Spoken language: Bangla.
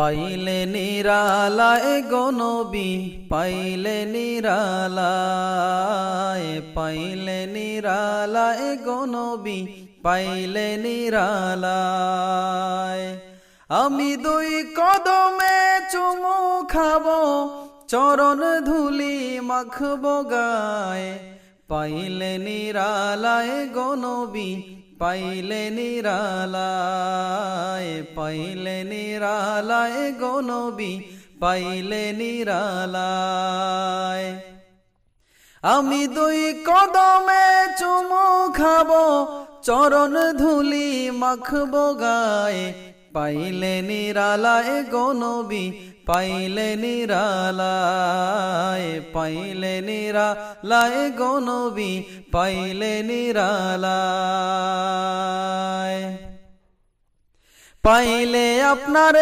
পাইলে নিরালায় গো নবী, পাইলে নিরালায়, পাইলে নিরালায় গো নবী, পাইলে নিরালায়। আমি দুই কদমে চুমু খাবো, চরণ ধুলি মাখবো গায়ে, পাইলে নিরালায় গো নবী, পাইলে নিরালায়, পাইলে নিরালায় গো নবী, পাইলে নিরালায়। আমি দুই কদমে চুমু খাবো, চরণ ধুলি মাখবো গায়ে, পাইলে নিরালায় গো নবী, পাইলে নিরালায়, পাইলে নিরালায় গো নবী, পাইলে নিরালায়। পাইলে আপনার